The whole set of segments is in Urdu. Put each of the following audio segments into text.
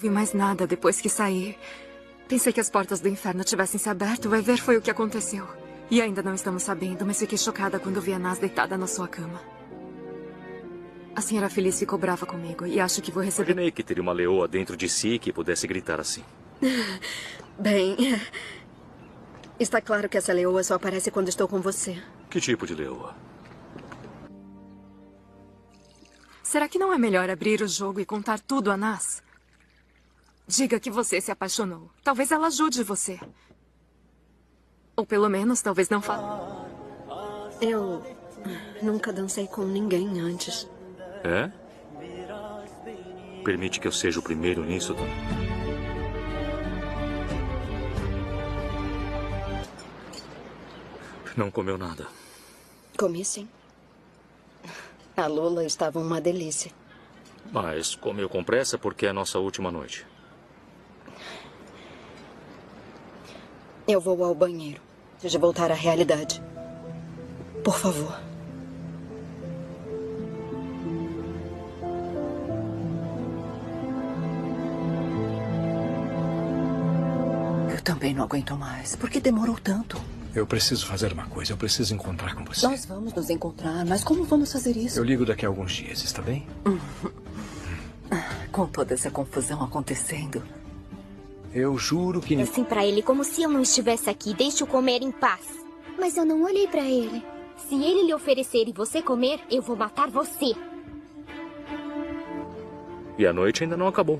vi mais nada depois que saí. Pensei que as portas do inferno tivessem se aberto. Vai ver, foi o que aconteceu. E ainda não estamos sabendo, mas fiquei chocada quando vi a Nas deitada na sua cama. A senhora Feliz ficou brava comigo e acho que vou receber... Imaginei que teria uma leoa dentro de si que pudesse gritar assim. Bem, está claro que essa leoa só aparece quando estou com você. Que tipo de leoa? Será que não é melhor abrir o jogo e contar tudo a Nas? Diga que você se apaixonou. Talvez ela ajude você. Ou pelo menos, talvez não fale. Eu nunca dancei com ninguém antes. É? Permite que eu seja o primeiro nisso, Dona. Não comeu nada. Comi sim. A Lula estava uma delícia. Mas comeu com pressa porque é a nossa última noite. Eu vou ao banheiro. Preciso voltar à realidade. Por favor. Eu também não aguento mais. Por que demorou tanto? Eu preciso fazer uma coisa. Eu preciso encontrar com você. Nós vamos nos encontrar, mas como vamos fazer isso? Eu ligo daqui a alguns dias, está bem? Com toda essa confusão acontecendo. Eu juro que... Assim pra ele, como se eu não estivesse aqui. Deixe-o comer em paz. Mas eu não olhei pra ele. Se ele lhe oferecer e você comer, eu vou matar você. E a noite ainda não acabou.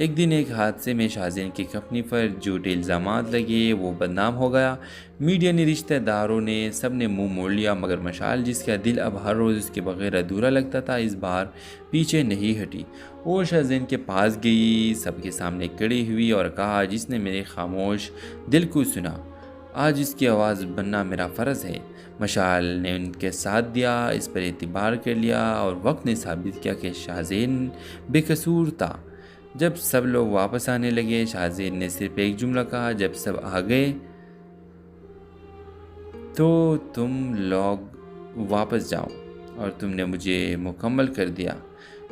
ایک دن ایک حادثے میں شاہزین کی کمپنی پر جھوٹے الزامات لگے، وہ بدنام ہو گیا۔ میڈیا نے، رشتہ داروں نے، سب نے منہ موڑ لیا، مگر مشال جس کا دل اب ہر روز اس کے بغیر ادھورا لگتا تھا، اس بار پیچھے نہیں ہٹی۔ وہ شاہزین کے پاس گئی، سب کے سامنے کھڑی ہوئی اور کہا، جس نے میرے خاموش دل کو سنا، آج اس کی آواز بننا میرا فرض ہے۔ مشال نے ان کے ساتھ دیا، اس پر اعتبار کر لیا، اور وقت نے ثابت کیا کہ شاہزین بے قصور تھا۔ جب سب لوگ واپس آنے لگے، شاہزین نے صرف ایک جملہ کہا، جب سب آ گئے تو تم لوگ واپس جاؤ، اور تم نے مجھے مکمل کر دیا۔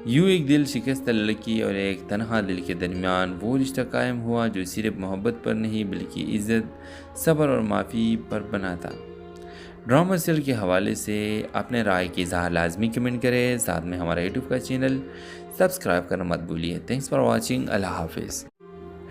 یوں ایک دل شکستہ لڑکی اور ایک تنہا دل کے درمیان وہ رشتہ قائم ہوا جو صرف محبت پر نہیں بلکہ عزت، صبر اور معافی پر بنا تھا۔ ڈرامہ سیریل کے حوالے سے اپنے رائے کی اظہار لازمی کمنٹ کریں، ساتھ میں ہمارا یوٹیوب کا چینل سبسکرائب کرنا مت بھولیے۔ تھینکس فار واچنگ، اللہ حافظ۔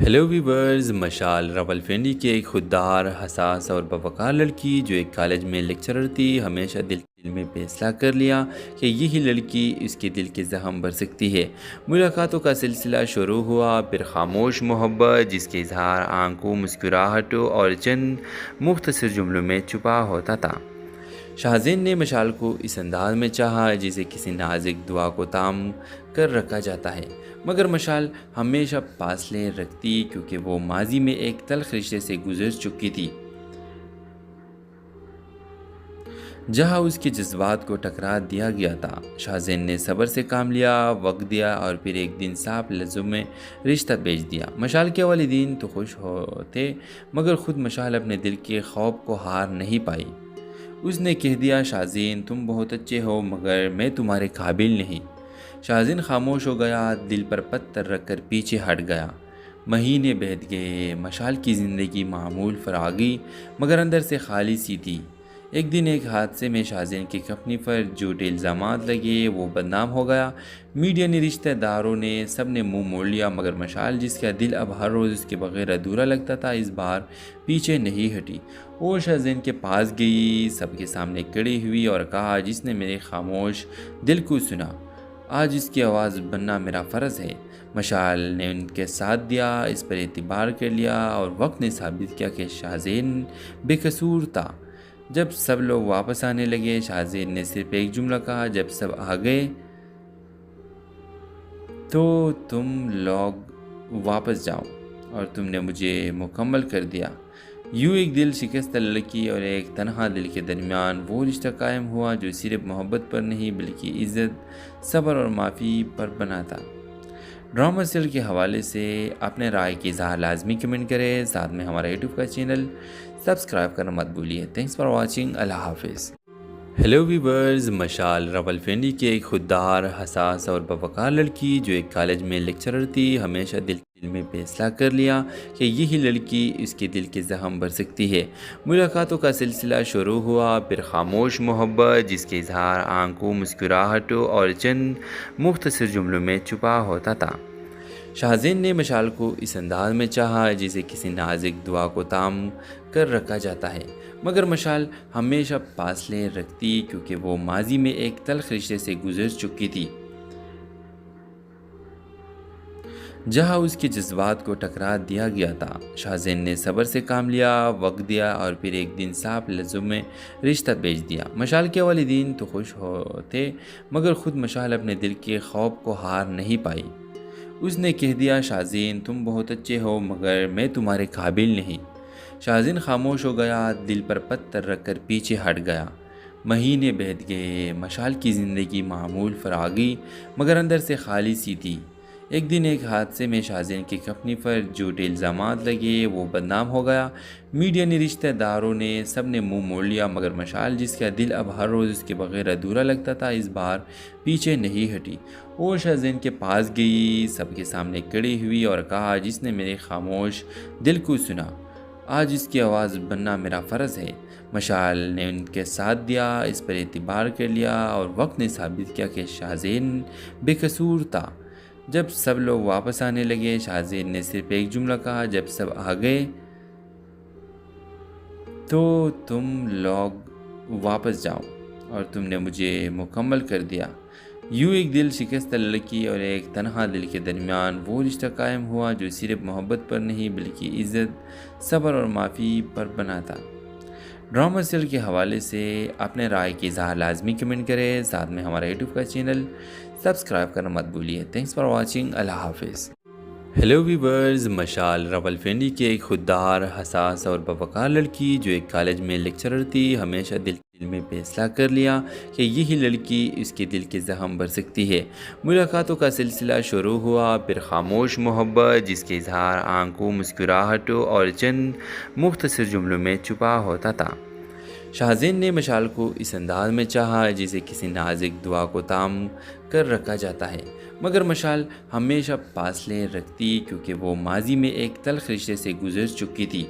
ہیلو ویورز، مشال راولپنڈی کی ایک خوددار، حساس اور باوقار لڑکی جو ایک کالج میں لیکچرر تھی، ہمیشہ دل میں فیصلہ کر لیا کہ یہی لڑکی اس کے دل کے زخم بھر سکتی ہے۔ ملاقاتوں کا سلسلہ شروع ہوا، پھر خاموش محبت جس کے اظہار آنکھوں، مسکراہٹوں اور چند مختصر جملوں میں چھپا ہوتا تھا۔ شاہزین نے مشال کو اس انداز میں چاہا جسے کسی نازک دعا کو تام کر رکھا جاتا ہے، مگر مشال ہمیشہ فاصلے رکھتی کیونکہ وہ ماضی میں ایک تلخ رشتے سے گزر چکی تھی، جہاں اس کے جذبات کو ٹکرا دیا گیا تھا۔ شاہزین نے صبر سے کام لیا، وقت دیا، اور پھر ایک دن صاف لفظوں میں رشتہ بھیج دیا۔ مشال کے والدین تو خوش ہوتے، مگر خود مشال اپنے دل کے خوف کو ہار نہیں پائی۔ اس نے کہہ دیا، شاہزین تم بہت اچھے ہو مگر میں تمہارے قابل نہیں۔ شاہزین خاموش ہو گیا، دل پر پتھر رکھ کر پیچھے ہٹ گیا۔ مہینے بیت گئے، مشال کی زندگی معمول فراغی مگر اندر سے خالی سی تھی۔ ایک دن ایک حادثے میں شاہزین کی کمپنی پر جھوٹے الزامات لگے، وہ بدنام ہو گیا۔ میڈیا نے، رشتہ داروں نے، سب نے منہ موڑ لیا، مگر مشال جس کا دل اب ہر روز اس کے بغیر ادھورا لگتا تھا، اس بار پیچھے نہیں ہٹی۔ وہ شاہزین کے پاس گئی، سب کے سامنے کھڑی ہوئی اور کہا، جس نے میرے خاموش دل کو سنا، آج اس کی آواز بننا میرا فرض ہے۔ مشال نے ان کے ساتھ دیا، اس پر اعتبار کر لیا، اور وقت نے ثابت کیا کہ شاہزین بے قصور تھا۔ جب سب لوگ واپس آنے لگے، شاہزین نے صرف ایک جملہ کہا، جب سب آ گئے تو تم لوگ واپس جاؤ، اور تم نے مجھے مکمل کر دیا۔ یوں ایک دل شکستہ لڑکی اور ایک تنہا دل کے درمیان وہ رشتہ قائم ہوا جو صرف محبت پر نہیں بلکہ عزت، صبر اور معافی پر بنا تھا۔ ڈرامہ سیریل کے حوالے سے اپنے رائے کی اظہار لازمی کمنٹ کریں، ساتھ میں ہمارا یوٹیوب کا چینل سبسکرائب کرنا مت بھولیے۔ تھینکس فار واچنگ، اللہ حافظ۔ ہیلو ویورز، مشال راولپنڈی کی ایک خوددار، حساس اور باوقار لڑکی جو ایک کالج میں لیکچرر تھی، ہمیشہ دل میں فیصلہ کر لیا کہ یہی لڑکی اس کے دل کے زخم بھر سکتی ہے۔ ملاقاتوں کا سلسلہ شروع ہوا، پھر خاموش محبت جس کے اظہار آنکھوں، مسکراہٹوں اور چند مختصر جملوں میں چھپا ہوتا تھا۔ شاہزین نے مشال کو اس انداز میں چاہا جسے کسی نازک دعا کو تام کر رکھا جاتا ہے، مگر مشال ہمیشہ فاصلے رکھتی کیونکہ وہ ماضی میں ایک تلخ رشتے سے گزر چکی تھی، جہاں اس کے جذبات کو ٹکرا دیا گیا تھا۔ شاہزین نے صبر سے کام لیا، وقت دیا، اور پھر ایک دن صاف لفظوں میں رشتہ بھیج دیا۔ مشال کے والدین تو خوش ہوتے، مگر خود مشال اپنے دل کے خوف کو ہار نہیں پائی۔ اس نے کہہ دیا، شاہزین تم بہت اچھے ہو مگر میں تمہارے قابل نہیں۔ شاہزین خاموش ہو گیا، دل پر پتھر رکھ کر پیچھے ہٹ گیا۔ مہینے بیت گئے، مشال کی زندگی معمول فراغی مگر اندر سے خالی سی تھی۔ ایک دن ایک حادثے میں شاہزین کی کمپنی پر جھوٹے الزامات لگے، وہ بدنام ہو گیا۔ میڈیا نے، رشتہ داروں نے، سب نے منہ موڑ لیا، مگر مشال جس کا دل اب ہر روز اس کے بغیر ادھورا لگتا تھا، اس بار پیچھے نہیں ہٹی۔ وہ شاہزین کے پاس گئی، سب کے سامنے کھڑی ہوئی اور کہا، جس نے میرے خاموش دل کو سنا، آج اس کی آواز بننا میرا فرض ہے۔ مشال نے ان کے ساتھ دیا، اس پر اعتبار کر لیا، اور وقت نے ثابت کیا کہ شاہزین بے قصور تھا۔ جب سب لوگ واپس آنے لگے، شاہزین نے صرف ایک جملہ کہا، جب سب آ گئے تو تم لوگ واپس جاؤ، اور تم نے مجھے مکمل کر دیا۔ یوں ایک دل شکستہ لڑکی اور ایک تنہا دل کے درمیان وہ رشتہ قائم ہوا جو صرف محبت پر نہیں بلکہ عزت، صبر اور معافی پر بنا تھا۔ ڈرامہ سیریل کے حوالے سے اپنے رائے کی اظہار لازمی کمنٹ کریں، ساتھ میں ہمارا یوٹیوب کا چینل سبسکرائب کرنا مت بھولیے۔ تھینکس فار واچنگ، اللہ حافظ۔ ہیلو ویورز، مشال راولپنڈی کی ایک خوددار، حساس اور باوقار لڑکی جو ایک کالج میں لیکچرر تھی، ہمیشہ دل میں فیصلہ کر لیا کہ یہی لڑکی اس کے دل کے زخم بھر سکتی ہے۔ ملاقاتوں کا سلسلہ شروع ہوا، پھر خاموش محبت جس کے اظہار آنکھوں، مسکراہٹوں اور چند مختصر جملوں میں چھپا ہوتا تھا۔ شاہزین نے مشال کو اس انداز میں چاہا جسے کسی نازک دعا کو تام کر رکھا جاتا ہے، مگر مشال ہمیشہ فاصلے رکھتی کیونکہ وہ ماضی میں ایک تلخ رشتے سے گزر چکی تھی،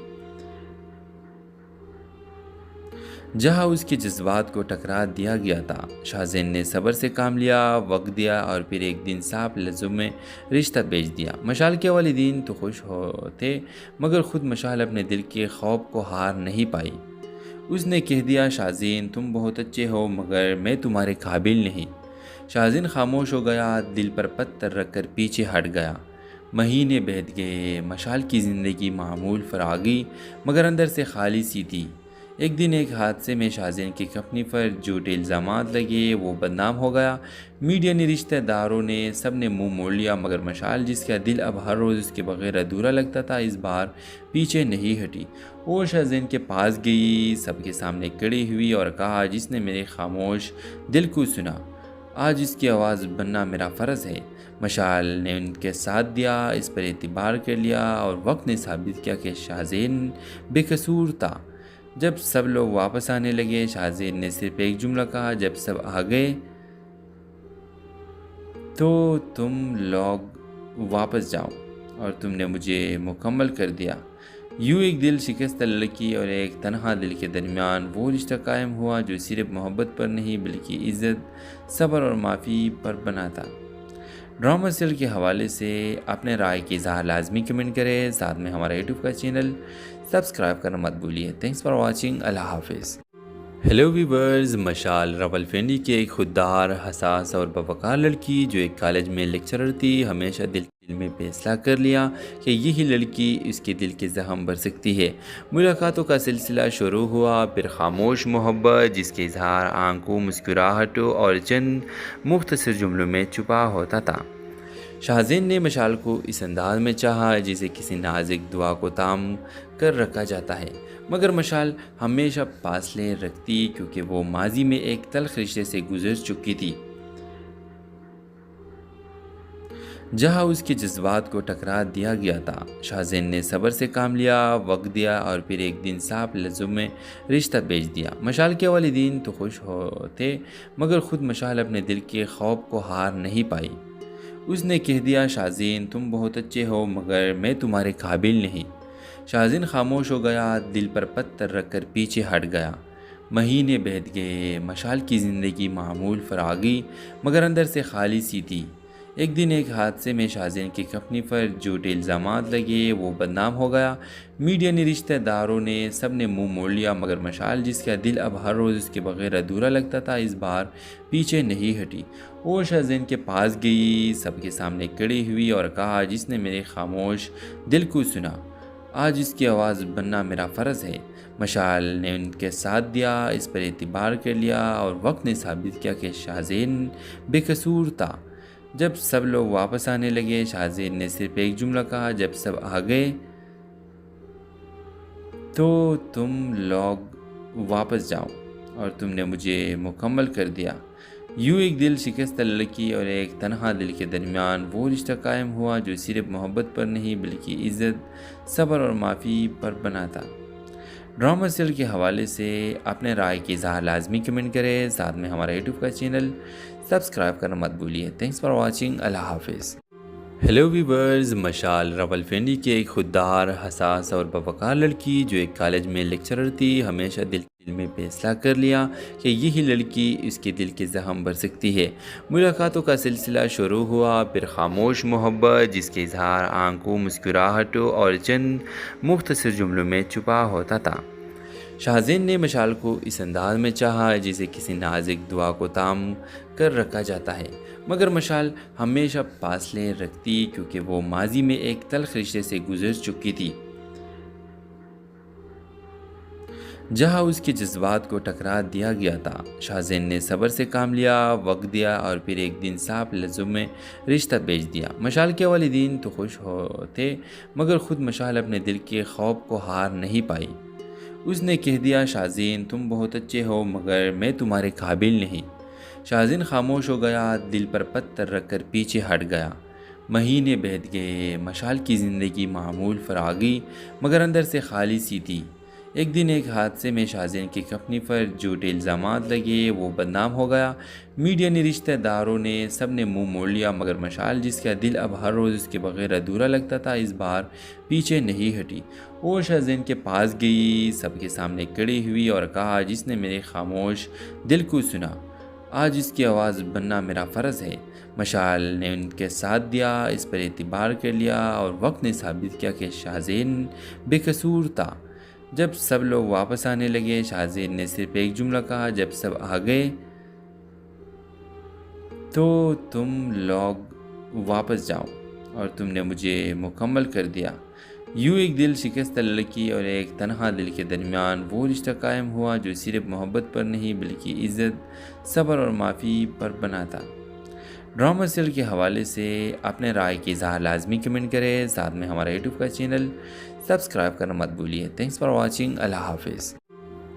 جہاں اس کے جذبات کو ٹکرا دیا گیا تھا۔ شاہزین نے صبر سے کام لیا، وقت دیا اور پھر ایک دن صاف لفظوں میں رشتہ بھیج دیا۔ مشال کے والدین تو خوش ہوتے، مگر خود مشال اپنے دل کے خوف کو ہار نہیں پائی۔ اس نے کہہ دیا، شاہزین تم بہت اچھے ہو مگر میں تمہارے قابل نہیں۔ شاہزین خاموش ہو گیا، دل پر پتھر رکھ کر پیچھے ہٹ گیا۔ مہینے بیت گئے، مشال کی زندگی معمول فراغی مگر اندر سے خالی سی تھی۔ ایک دن ایک حادثے میں شاہزین کی کمپنی پر جھوٹے الزامات لگے، وہ بدنام ہو گیا۔ میڈیا نے، رشتہ داروں نے، سب نے منہ موڑ لیا، مگر مشال جس کا دل اب ہر روز اس کے بغیر ادھورا لگتا تھا، اس بار پیچھے نہیں ہٹی۔ وہ شاہزین کے پاس گئی، سب کے سامنے کھڑی ہوئی اور کہا، جس نے میرے خاموش دل کو سنا، آج اس کی آواز بننا میرا فرض ہے۔ مشال نے ان کے ساتھ دیا، اس پر اعتبار کر لیا اور وقت نے ثابت کیا کہ شاہزین بے قصور تھا۔ جب سب لوگ واپس آنے لگے، شاہزین نے صرف ایک جملہ کہا، جب سب آ گئے تو تم لوگ واپس جاؤ اور تم نے مجھے مکمل کر دیا۔ یوں ایک دل شکستہ لڑکی اور ایک تنہا دل کے درمیان وہ رشتہ قائم ہوا جو صرف محبت پر نہیں بلکہ عزت، صبر اور معافی پر بنا تھا۔ ڈرامہ سیریل کے حوالے سے اپنے رائے کی اظہار لازمی کمنٹ کریں، ساتھ میں ہمارا یوٹیوب کا چینل سبسکرائب کرنا مت بھولیے۔ تھینکس فار واچنگ، اللہ حافظ۔ ہیلو ویورز، مشال راولپنڈی کی ایک خوددار، حساس اور باوقار لڑکی جو ایک کالج میں لیکچرر تھی، ہمیشہ دل میں فیصلہ کر لیا کہ یہی لڑکی اس کے دل کے زخم بھر سکتی ہے۔ ملاقاتوں کا سلسلہ شروع ہوا، پھر خاموش محبت جس کے اظہار آنکھوں، مسکراہٹوں اور چند مختصر جملوں میں چھپا ہوتا تھا۔ شاہزین نے مشال کو اس انداز میں چاہا جسے کسی نازک دعا کو تام کر رکھا جاتا ہے، مگر مشال جس کا دل اب ہر روز اس کے بغیر ادھورا لگتا تھا، اس بار پیچھے نہیں ہٹی۔ وہ شاہزین کے پاس گئی، سب کے سامنے کھڑی ہوئی اور کہا، جس نے میرے خاموش دل کو سنا، آج اس کی آواز بننا میرا فرض ہے۔ مگر مشال ہمیشہ فاصلے رکھتی کیونکہ وہ ماضی میں ایک تلخ رشتے سے گزر چکی تھی، جہاں اس کے جذبات کو ٹکرا دیا گیا تھا۔ شاہزین نے صبر سے کام لیا، وقت دیا اور پھر ایک دن صاف لفظوں میں رشتہ بھیج دیا۔ مشال کے والدین تو خوش ہوتے، مگر خود مشال اپنے دل کے خوف کو ہار نہیں پائی۔ اس نے کہہ دیا، شاہزین تم بہت اچھے ہو مگر میں تمہارے قابل نہیں۔ شاہزین خاموش ہو گیا، دل پر پتھر رکھ کر پیچھے ہٹ گیا۔ مہینے بیت گئے، مشال کی زندگی معمول فراغی مگر اندر سے خالی سی تھی۔ ایک دن ایک حادثے میں شاہزین کی کمپنی پر جھوٹے الزامات لگے، وہ بدنام ہو گیا۔ میڈیا نے، رشتہ داروں نے، سب نے منہ موڑ لیا، مگر مشال جس کا دل اب ہر روز اس کے بغیر ادھورا لگتا تھا، اس بار پیچھے نہیں ہٹی۔ وہ شاہزین کے پاس گئی، سب کے سامنے کھڑی ہوئی اور کہا، جس نے میرے خاموش دل کو سنا، آج اس کی آواز بننا میرا فرض ہے۔ مشال نے ان کے ساتھ دیا، اس پر اعتبار کر لیا اور وقت نے ثابت کیا کہ شاہزین بے قصور تھا۔ جب سب لوگ واپس آنے لگے، شاہزین نے صرف ایک جملہ کہا، جب سب آ گئے تو تم لوگ واپس جاؤ اور تم نے مجھے مکمل کر دیا۔ یوں ایک دل شکستہ لڑکی اور ایک تنہا دل کے درمیان وہ رشتہ قائم ہوا جو صرف محبت پر نہیں بلکہ عزت، صبر اور معافی پر بنا تھا۔ ڈرامہ سیریل کے حوالے سے اپنے رائے کی اظہار لازمی کمنٹ کریں، ساتھ میں ہمارا یوٹیوب کا چینل سبسکرائب کرنا مت بھولیے۔ تھینکس فار واچنگ، اللہ حافظ۔ ہیلو ویورز، مشال راولپنڈی کی ایک خوددار، حساس اور باوقار لڑکی جو ایک کالج میں لیکچرر تھی، ہمیشہ دل میں فیصلہ کر لیا کہ یہی لڑکی اس کے دل کے زخم بھر سکتی ہے۔ ملاقاتوں کا سلسلہ شروع ہوا، پھر خاموش محبت جس کے اظہار آنکھوں، مسکراہٹوں اور چند مختصر جملوں میں چھپا ہوتا تھا۔ شاہزین نے مشال کو اس انداز میں چاہا جسے کسی نازک دعا کو تام کر رکھا جاتا ہے، مگر مشال ہمیشہ فاصلے رکھتی کیونکہ وہ ماضی میں ایک تلخ رشتے سے گزر چکی تھی، جہاں اس کے جذبات کو ٹکرا دیا گیا تھا۔ شاہزین نے صبر سے کام لیا، وقت دیا اور پھر ایک دن صاف لفظوں میں رشتہ بھیج دیا۔ مشال کے والدین تو خوش ہوتے مگر خود مشال اپنے دل کے خوف کو ہار نہیں پائی۔ اس نے کہہ دیا، شاہزین تم بہت اچھے ہو مگر میں تمہارے قابل نہیں۔ شاہزین خاموش ہو گیا، دل پر پتھر رکھ کر پیچھے ہٹ گیا۔ مہینے بیت گئے، مشال کی زندگی معمول فراغی مگر اندر سے خالی سی تھی۔ ایک دن ایک حادثے میں شاہزین کی کمپنی پر جھوٹے الزامات لگے، وہ بدنام ہو گیا۔ میڈیا نے، رشتہ داروں نے، سب نے منہ موڑ لیا مگر مشال جس کا دل اب ہر روز اس کے بغیر ادھورا لگتا تھا، اس بار پیچھے نہیں ہٹی۔ وہ شاہزین کے پاس گئی، سب کے سامنے کھڑی ہوئی اور کہا، جس نے میرے خاموش دل کو سنا، آج اس کی آواز بننا میرا فرض ہے۔ مشال نے ان کے ساتھ دیا، اس پر اعتبار کر لیا اور وقت نے ثابت کیا کہ شاہزین بے قصور تھا۔ جب سب لوگ واپس آنے لگے، شاہزین نے صرف ایک جملہ کہا، جب سب آ گئے تو تم لوگ واپس جاؤ اور تم نے مجھے مکمل کر دیا۔ یوں ایک دل شکستہ لڑکی اور ایک تنہا دل کے درمیان وہ رشتہ قائم ہوا جو صرف محبت پر نہیں بلکہ عزت، صبر اور معافی پر بنا تھا۔ ڈرامہ سیریل کے حوالے سے اپنے رائے کی اظہار لازمی کمنٹ کریں، ساتھ میں ہمارا یوٹیوب کا چینل سبسکرائب کرنا مت بھولیے۔ تھینکس فار واچنگ، اللہ حافظ۔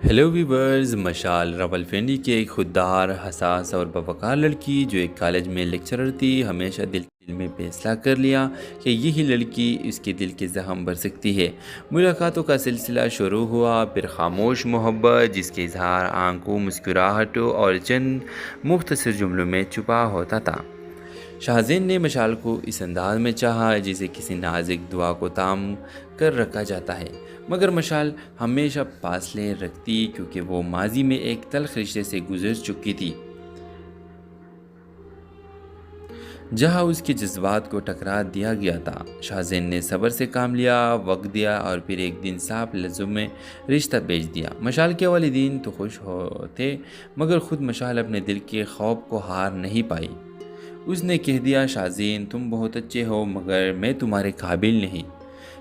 ہیلو ویورز، مشال راولپنڈی کی ایک خوددار، حساس اور باوقار لڑکی جو ایک کالج میں لیکچرر تھی، ہمیشہ دل میں فیصلہ کر لیا کہ یہی لڑکی اس کے دل کے زخم بھر سکتی ہے۔ ملاقاتوں کا سلسلہ شروع ہوا، پھر خاموش محبت جس کے اظہار آنکھوں، مسکراہٹوں اور چند مختصر جملوں میں چھپا ہوتا تھا۔ شاہزین نے مشال کو اس انداز میں چاہا جسے کسی نازک دعا کو تام کر رکھا جاتا ہے، مگر مشال ہمیشہ فاصلے رکھتی کیونکہ وہ ماضی میں ایک تلخ رشتے سے گزر چکی تھی، جہاں اس کے جذبات کو ٹکرا دیا گیا تھا۔ شاہزین نے صبر سے کام لیا، وقت دیا اور پھر ایک دن صاف لفظوں میں رشتہ بھیج دیا۔ مشال کے والدین تو خوش ہوتے مگر خود مشال اپنے دل کے خوف کو ہار نہیں پائی۔ اس نے کہہ دیا، شاہزین تم بہت اچھے ہو مگر میں تمہارے قابل نہیں۔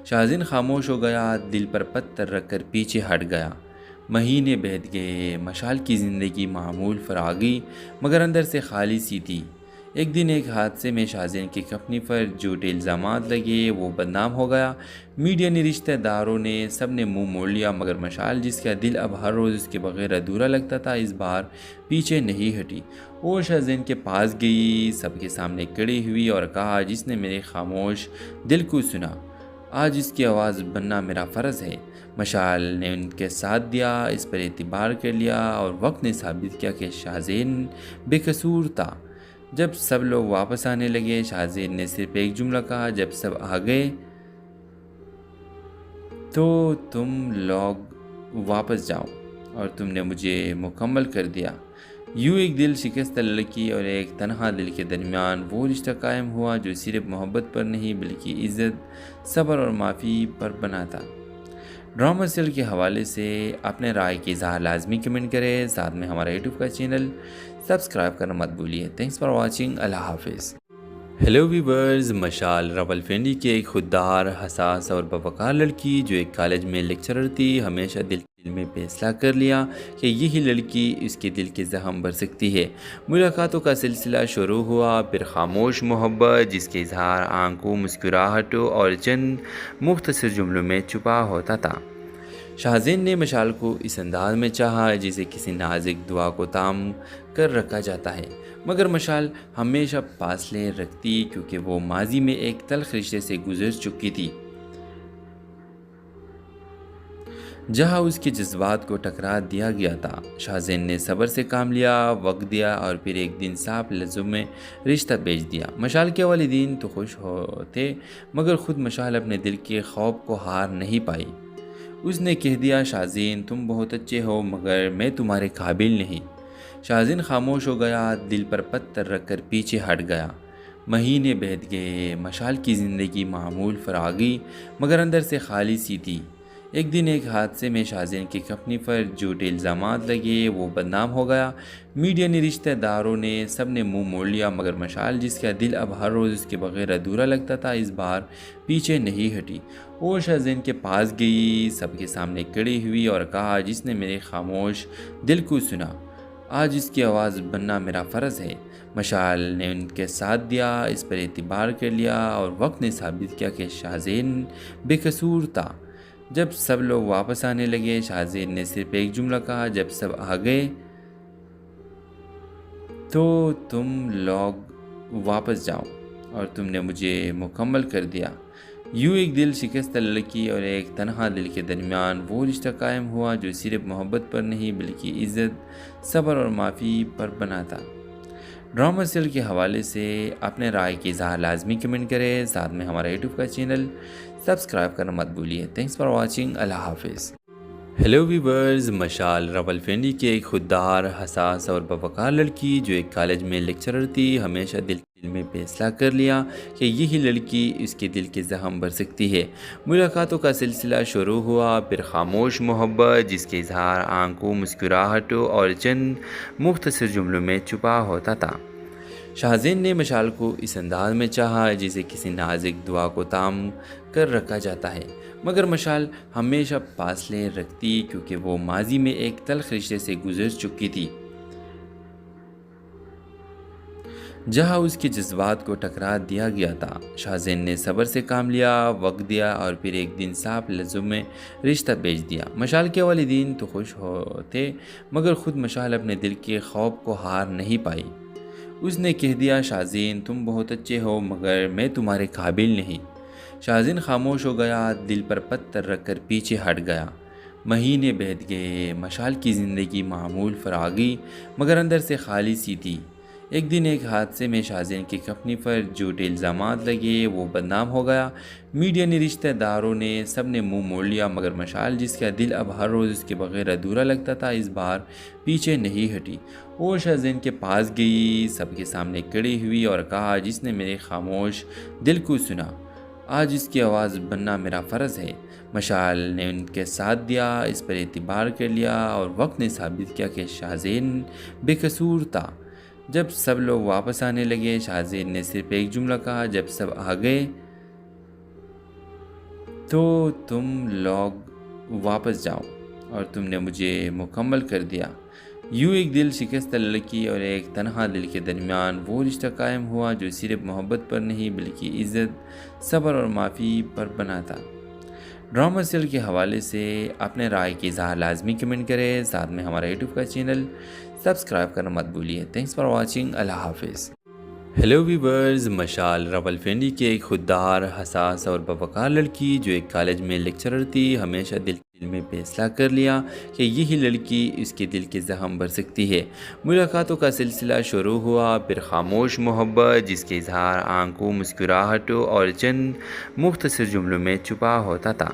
شاہزین خاموش ہو گیا، دل پر پتھر رکھ کر پیچھے ہٹ گیا۔ مہینے بیت گئے، مشال کی زندگی معمول فراغی مگر اندر سے خالی سی تھی۔ ایک دن ایک حادثے میں شاہزین کی کمپنی پر جھوٹے الزامات لگے، وہ بدنام ہو گیا۔ میڈیا نے، رشتہ داروں نے، سب نے منہ موڑ لیا مگر مشال جس کا دل اب ہر روز اس کے بغیر ادھورا لگتا تھا، اس بار پیچھے نہیں ہٹی۔ وہ شاہزین کے پاس گئی، سب کے سامنے کھڑی ہوئی اور کہا، جس نے میرے خاموش دل کو سنا، آج اس کی آواز بننا میرا فرض ہے۔ مشال نے ان کے ساتھ دیا، اس پر اعتبار کر لیا اور وقت نے ثابت کیا کہ شاہزین بے قصور تھا۔ جب سب لوگ واپس آنے لگے، شاہزین نے صرف ایک جملہ کہا، جب سب آ گئے تو تم لوگ واپس جاؤ اور تم نے مجھے مکمل کر دیا۔ یوں ایک دل شکستہ لڑکی اور ایک تنہا دل کے درمیان وہ رشتہ قائم ہوا جو صرف محبت پر نہیں بلکہ عزت، صبر اور معافی پر بنا تھا۔ ڈرامہ سیریل کے حوالے سے اپنے رائے کی اظہار لازمی کمنٹ کریں، ساتھ میں ہمارا یوٹیوب کا چینل سبسکرائب کرنا مت بھولیے۔ تھینکس فار واچنگ، اللہ حافظ۔ ہیلو ویورز، مشال راولپنڈی کی ایک خوددار، حساس اور باوقار لڑکی جو ایک کالج میں لیکچرر تھی، ہمیشہ دل میں فیصلہ کر لیا کہ یہی لڑکی اس کے دل کے زخم بھر سکتی ہے۔ ملاقاتوں کا سلسلہ شروع ہوا، پھر خاموش محبت جس کے اظہار آنکھوں، مسکراہٹوں اور چند مختصر جملوں میں چھپا ہوتا تھا۔ شاہزین نے مشال کو اس انداز میں چاہا جسے کسی نازک دعا کو تام کر رکھا جاتا ہے، مگر مشال ہمیشہ فاصلے رکھتی کیونکہ وہ ماضی میں ایک تلخ رشتے سے گزر چکی تھی، جہاں اس کے جذبات کو ٹکرا دیا گیا تھا۔ شاہزین نے صبر سے کام لیا، وقت دیا اور پھر ایک دن صاف لفظوں میں رشتہ بھیج دیا۔ مشال کے والدین تو خوش ہوتے مگر خود مشال اپنے دل کے خوف کو ہار نہیں پائی۔ اس نے کہہ دیا، شاہزین تم بہت اچھے ہو مگر میں تمہارے قابل نہیں۔ شاہزین خاموش ہو گیا، دل پر پتھر رکھ کر پیچھے ہٹ گیا۔ مہینے بیت گئے، مشال کی زندگی معمول فراغی مگر اندر سے خالی سی تھی۔ ایک دن ایک حادثے میں شاہزین کی کمپنی پر جھوٹے الزامات لگے، وہ بدنام ہو گیا۔ میڈیا نے، رشتہ داروں نے، سب نے منہ موڑ لیا، مگر مشال جس کا دل اب ہر روز اس کے بغیر ادھورا لگتا تھا، اس بار پیچھے نہیں ہٹی۔ وہ شاہزین کے پاس گئی، سب کے سامنے کھڑی ہوئی اور کہا، جس نے میرے خاموش دل کو سنا، آج اس کی آواز بننا میرا فرض ہے۔ مشال نے ان کے ساتھ دیا، اس پر اعتبار کر لیا، اور وقت نے ثابت کیا کہ شاہزین بے قصور تھا۔ جب سب لوگ واپس آنے لگے، شاہزین نے صرف ایک جملہ کہا، جب سب آ گئے تو تم لوگ واپس جاؤ، اور تم نے مجھے مکمل کر دیا۔ یوں ایک دل شکستہ لڑکی اور ایک تنہا دل کے درمیان وہ رشتہ قائم ہوا جو صرف محبت پر نہیں بلکہ عزت، صبر اور معافی پر بنا تھا۔ ڈرامہ سیریل کے حوالے سے اپنے رائے کی اظہار لازمی کمنٹ کریں، ساتھ میں ہمارا یوٹیوب کا چینل سبسکرائب کرنا مت بھولیے۔ تھینکس فار واچنگ، اللہ حافظ۔ ہیلو ویورز، مشال راولپنڈی کی ایک خوددار، حساس اور باوقار لڑکی جو ایک کالج میں لیکچرر تھی، ہمیشہ دل میں فیصلہ کر لیا کہ یہی لڑکی اس کے دل کے زخم بھر سکتی ہے۔ ملاقاتوں کا سلسلہ شروع ہوا، پھر خاموش محبت جس کے اظہار آنکھوں، مسکراہٹوں اور چند مختصر جملوں میں چھپا ہوتا تھا۔ شاہزین نے مشال کو اس انداز میں چاہا جسے کسی نازک دعا کو تام کر رکھا جاتا ہے، مگر مشال ہمیشہ فاصلے رکھتی کیونکہ وہ ماضی میں ایک تلخ رشتے سے گزر چکی تھی، جہاں اس کے جذبات کو ٹکرا دیا گیا تھا۔ شاہزین نے صبر سے کام لیا، وقت دیا، اور پھر ایک دن صاف لفظوں میں رشتہ بھیج دیا۔ مشال کے والدین تو خوش ہوتے، مگر خود مشال اپنے دل کے خوف کو ہار نہیں پائی۔ اس نے کہہ دیا، شاہزین تم بہت اچھے ہو مگر میں تمہارے قابل نہیں۔ شاہزین خاموش ہو گیا، دل پر پتھر رکھ کر پیچھے ہٹ گیا۔ مہینے بیت گئے، مشال کی زندگی معمول فراغی مگر اندر سے خالی سی تھی۔ ایک دن ایک حادثے میں شاہزین کی کمپنی پر جھوٹے الزامات لگے، وہ بدنام ہو گیا۔ میڈیا نے، رشتہ داروں نے، سب نے منہ موڑ لیا، مگر مشال جس کا دل اب ہر روز اس کے بغیر ادھورا لگتا تھا، اس بار پیچھے نہیں ہٹی۔ وہ شاہزین کے پاس گئی، سب کے سامنے کھڑی ہوئی اور کہا، جس نے میرے خاموش دل کو سنا، آج اس کی آواز بننا میرا فرض ہے۔ مشال نے ان کے ساتھ دیا، اس پر اعتبار کر لیا، اور وقت نے ثابت کیا کہ شاہزین بے قصور تھا۔ جب سب لوگ واپس آنے لگے، شاہزین نے صرف ایک جملہ کہا، جب سب آ گئے تو تم لوگ واپس جاؤ، اور تم نے مجھے مکمل کر دیا۔ یوں ایک دل شکستہ لڑکی اور ایک تنہا دل کے درمیان وہ رشتہ قائم ہوا جو صرف محبت پر نہیں بلکہ عزت، صبر اور معافی پر بنا تھا۔ ڈرامہ سیریل کے حوالے سے اپنے رائے کی اظہار لازمی کمنٹ کریں، ساتھ میں ہمارا یوٹیوب کا چینل سبسکرائب کرنا مت بھولیے۔ تھینکس فار واچنگ، اللہ حافظ۔ ہیلو ویورز، مشال راولپنڈی کی ایک خوددار، حساس اور باوقار لڑکی جو ایک کالج میں لیکچرر تھی، ہمیشہ دل میں فیصلہ کر لیا کہ یہی لڑکی اس کے دل کے زخم بھر سکتی ہے۔ ملاقاتوں کا سلسلہ شروع ہوا، پھر خاموش محبت جس کے اظہار آنکھوں، مسکراہٹوں اور چند مختصر جملوں میں چھپا ہوتا تھا۔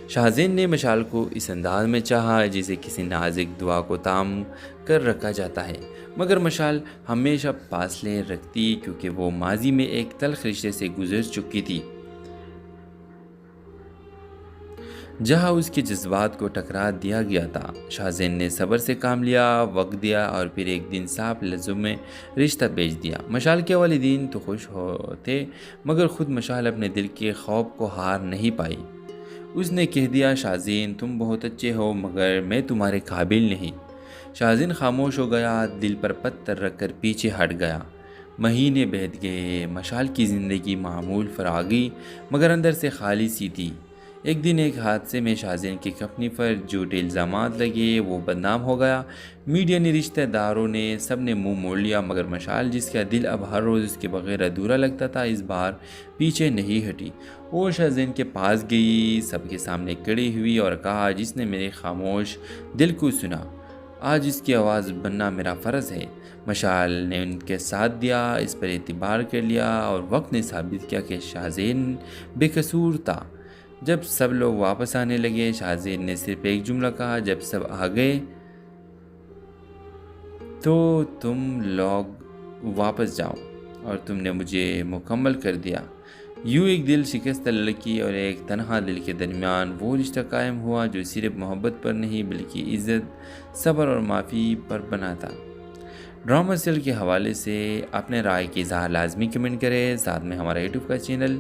شاہزین نے مشال کو اس انداز میں چاہا جسے کسی نازک دعا کو تام کر رکھا جاتا ہے، مگر مشال ہمیشہ فاصلے رکھتی کیونکہ وہ ماضی میں ایک تلخ رشتے سے گزر چکی تھی، جہاں اس کے جذبات کو ٹکرا دیا گیا تھا۔ شاہزین نے صبر سے کام لیا، وقت دیا، اور پھر ایک دن صاف لفظوں میں رشتہ بھیج دیا۔ مشال کے والدین تو خوش ہوتے، مگر خود مشال اپنے دل کے خوف کو ہار نہیں پائی۔ اس نے کہہ دیا، شاہزین تم بہت اچھے ہو مگر میں تمہارے قابل نہیں۔ شاہزین خاموش ہو گیا، دل پر پتھر رکھ کر پیچھے ہٹ گیا۔ مہینے بیت گئے، مشال کی زندگی معمول فراغی مگر اندر سے خالی سی تھی۔ ایک دن ایک حادثے میں شاہزین کی کمپنی پر جھوٹے الزامات لگے، وہ بدنام ہو گیا۔ میڈیا نے، رشتہ داروں نے، سب نے منہ موڑ لیا، مگر مشال جس کا دل اب ہر روز اس کے بغیر ادھورا لگتا تھا، اس بار پیچھے نہیں ہٹی۔ وہ شاہزین کے پاس گئی، سب کے سامنے کھڑی ہوئی اور کہا، جس نے میرے خاموش دل کو سنا، آج اس کی آواز بننا میرا فرض ہے۔ مشال نے ان کے ساتھ دیا، اس پر اعتبار کر لیا، اور وقت نے ثابت کیا کہ شاہزین بے قصور تھا۔ جب سب لوگ واپس آنے لگے، شاہزین نے صرف ایک جملہ کہا، جب سب آ گئے تو تم لوگ واپس جاؤ، اور تم نے مجھے مکمل کر دیا۔ یوں ایک دل شکستہ لڑکی اور ایک تنہا دل کے درمیان وہ رشتہ قائم ہوا جو صرف محبت پر نہیں بلکہ عزت، صبر اور معافی پر بنا تھا۔ ڈرامہ سیریل کے حوالے سے اپنے رائے کی اظہار لازمی کمنٹ کریں، ساتھ میں ہمارا یوٹیوب کا چینل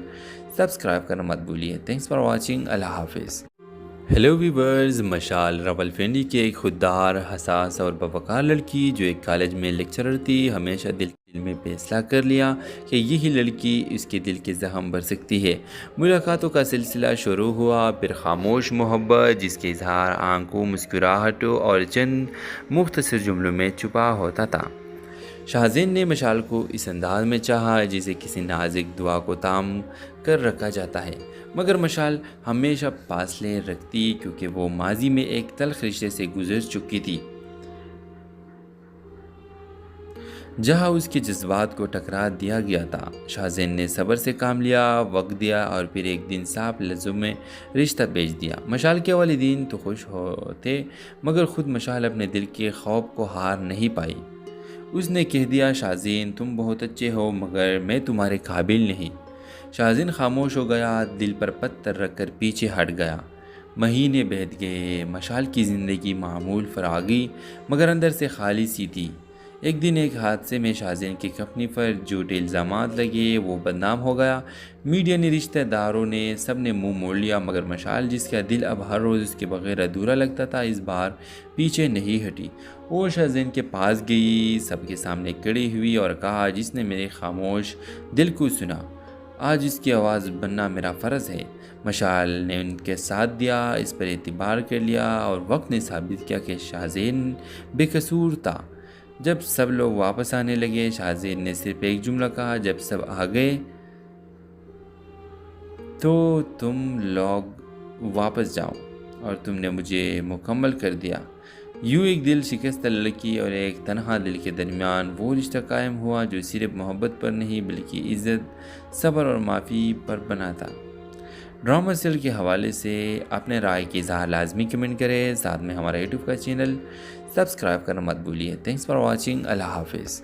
سبسکرائب کرنا مت بھولیے۔ تھینکس فار واچنگ، اللہ حافظ۔ ہیلو ویورز، مشال راولپنڈی کی ایک خوددار، حساس اور باوقار لڑکی جو ایک کالج میں لیکچرر تھی، ہمیشہ دل میں فیصلہ کر لیا کہ یہی لڑکی اس کے دل کے زخم بھر سکتی ہے۔ ملاقاتوں کا سلسلہ شروع ہوا، پھر خاموش محبت جس کے اظہار آنکھوں، مسکراہٹوں اور چند مختصر جملوں میں چھپا ہوتا تھا۔ شاہزین نے مشال کو اس انداز میں چاہا جسے کسی نازک دعا کو تام کر رکھا جاتا ہے، مگر مشال ہمیشہ فاصلے رکھتی کیونکہ وہ ماضی میں ایک تلخ رشتے سے گزر چکی تھی، جہاں اس کے جذبات کو ٹکرا دیا گیا تھا۔ شاہزین نے صبر سے کام لیا، وقت دیا اور پھر ایک دن صاف لفظوں میں رشتہ بھیج دیا۔ مشال کے والدین تو خوش ہوتے، مگر خود مشال اپنے دل کے خوف کو ہار نہیں پائی۔ اس نے کہہ دیا، شاہزین تم بہت اچھے ہو مگر میں تمہارے قابل نہیں۔ شاہزین خاموش ہو گیا، دل پر پتھر رکھ کر پیچھے ہٹ گیا۔ مہینے بیت گئے، مشال کی زندگی معمول فراغی مگر اندر سے خالی سی تھی۔ ایک دن ایک حادثے میں شاہزین کی کمپنی پر جھوٹے الزامات لگے، وہ بدنام ہو گیا۔ میڈیا نے، رشتہ داروں نے، سب نے منہ موڑ لیا، مگر مشال جس کا دل اب ہر روز اس کے بغیر ادھورا لگتا تھا، اس بار پیچھے نہیں ہٹی۔ وہ شاہزین کے پاس گئی، سب کے سامنے کھڑی ہوئی اور کہا، جس نے میرے خاموش دل کو سنا، آج اس کی آواز بننا میرا فرض ہے۔ مشال نے ان کے ساتھ دیا، اس پر اعتبار کر لیا اور وقت نے ثابت کیا کہ شاہزین بے قصور تھا۔ جب سب لوگ واپس آنے لگے، شاہزین نے صرف ایک جملہ کہا، جب سب آ گئے تو تم لوگ واپس جاؤ اور تم نے مجھے مکمل کر دیا۔ یوں ایک دل شکستہ لڑکی اور ایک تنہا دل کے درمیان وہ رشتہ قائم ہوا جو صرف محبت پر نہیں بلکہ عزت، صبر اور معافی پر بنا تھا۔ ڈرامہ سیریل کے حوالے سے اپنے رائے کی اظہار لازمی کمنٹ کریں، ساتھ میں ہمارا یوٹیوب کا چینل سبسکرائب کرنا مت بھولیے۔ تھینکس فار واچنگ، اللہ حافظ۔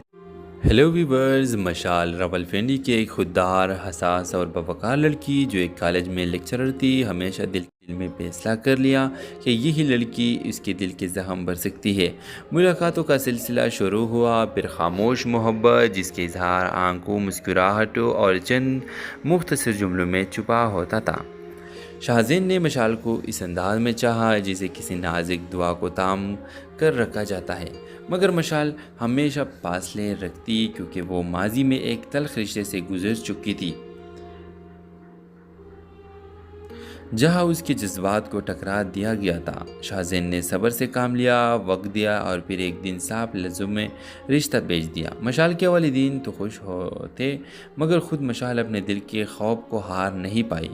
ہیلو ویورز، مشال راولپنڈی کی ایک خوددار، حساس اور باوقار لڑکی جو ایک کالج میں لیکچرر تھی، ہمیشہ دل میں فیصلہ کر لیا کہ یہی لڑکی اس کے دل کے زخم بھر سکتی ہے۔ ملاقاتوں کا سلسلہ شروع ہوا، پھر خاموش محبت جس کے اظہار آنکھوں، مسکراہٹوں اور چند مختصر جملوں میں چھپا ہوتا تھا۔ شاہزین نے مشال کو اس انداز میں چاہا جسے کسی نازک دعا کو تام کر رکھا جاتا ہے، مگر مشال ہمیشہ فاصلے رکھتی کیونکہ وہ ماضی میں ایک تلخ رشتے سے گزر چکی تھی، جہاں اس کے جذبات کو ٹکرا دیا گیا تھا۔ شاہزین نے صبر سے کام لیا، وقت دیا اور پھر ایک دن صاف لفظوں میں رشتہ بھیج دیا۔ مشال کے والدین تو خوش ہوتے، مگر خود مشال اپنے دل کے خوف کو ہار نہیں پائی۔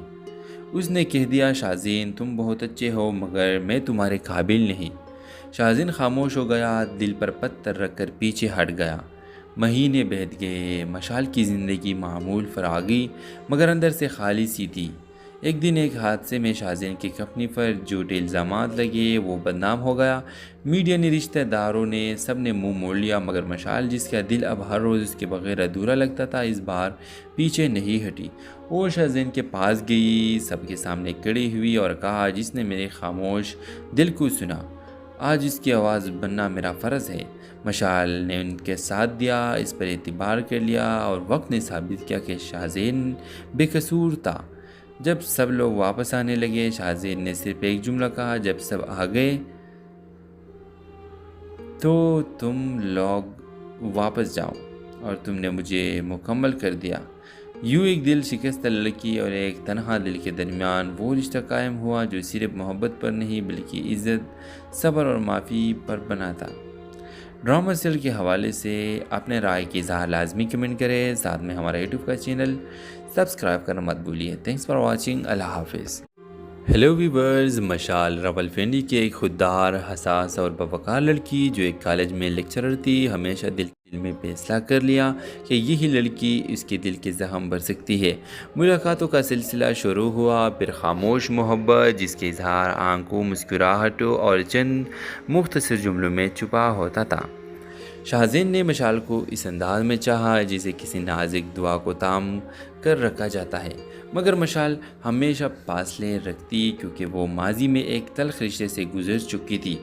اس نے کہہ دیا، شاہزین تم بہت اچھے ہو مگر میں تمہارے قابل نہیں۔ شاہزین خاموش ہو گیا، دل پر پتھر رکھ کر پیچھے ہٹ گیا۔ مہینے بیت گئے، مشال کی زندگی معمول فراغی مگر اندر سے خالی سی تھی۔ ایک دن ایک حادثے میں شاہزین کی کمپنی پر جھوٹے الزامات لگے، وہ بدنام ہو گیا۔ میڈیا نے، رشتہ داروں نے، سب نے منہ موڑ لیا، مگر مشال جس کا دل اب ہر روز اس کے بغیر ادھورا لگتا تھا، اس بار پیچھے نہیں ہٹی۔ وہ شاہزین کے پاس گئی، سب کے سامنے کھڑی ہوئی اور کہا، جس نے میرے خاموش دل کو سنا، آج اس کی آواز بننا میرا فرض ہے۔ مشال نے ان کے ساتھ دیا، اس پر اعتبار کر لیا اور وقت نے ثابت کیا کہ شاہزین بے قصور تھا۔ جب سب لوگ واپس آنے لگے، شاہزین نے صرف ایک جملہ کہا، جب سب آ گئے تو تم لوگ واپس جاؤ اور تم نے مجھے مکمل کر دیا۔ یوں ایک دل شکستہ لڑکی اور ایک تنہا دل کے درمیان وہ رشتہ قائم ہوا جو صرف محبت پر نہیں بلکہ عزت، صبر اور معافی پر بنا تھا۔ ڈرامہ سیریل کے حوالے سے اپنے رائے کی اظہار لازمی کمنٹ کریں، ساتھ میں ہمارا یوٹیوب کا چینل سبسکرائب کرنا مت بھولیے۔ تھینکس فار واچنگ، اللہ حافظ۔ ہیلو ویورز، مشال راولپنڈی کی ایک خوددار، حساس اور باوقار لڑکی جو ایک کالج میں لیکچرر تھی، ہمیشہ دل میں فیصلہ کر لیا کہ یہی لڑکی اس کے دل کے زخم بھر سکتی ہے۔ ملاقاتوں کا سلسلہ شروع ہوا، پھر خاموش محبت جس کے اظہار آنکھوں، مسکراہٹوں اور چند مختصر جملوں میں چھپا ہوتا تھا۔ شاہزین نے مشال کو اس انداز میں چاہا جسے کسی نازک دعا کو تام کر رکھا جاتا ہے، مگر مشال ہمیشہ فاصلے رکھتی کیونکہ وہ ماضی میں ایک تلخ رشتے سے گزر چکی تھی،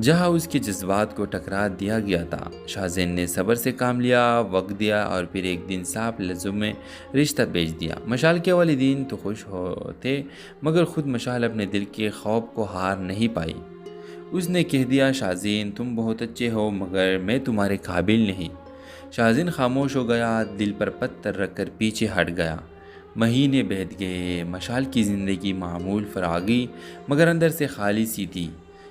جہاں اس کے جذبات کو ٹکرا دیا گیا تھا۔ شاہزین نے صبر سے کام لیا، وقت دیا اور پھر ایک دن صاف لفظوں میں رشتہ بھیج دیا۔ مشال کے والدین تو خوش ہوتے، مگر خود مشال اپنے دل کے خوف کو ہار نہیں پائی۔ اس نے کہہ دیا، شاہزین تم بہت اچھے ہو مگر میں تمہارے قابل نہیں۔ شاہزین خاموش ہو گیا، دل پر پتھر رکھ کر پیچھے ہٹ گیا۔ مہینے بیت گئے، مشال کی زندگی معمول فراغی مگر اندر سے خالی سی تھی۔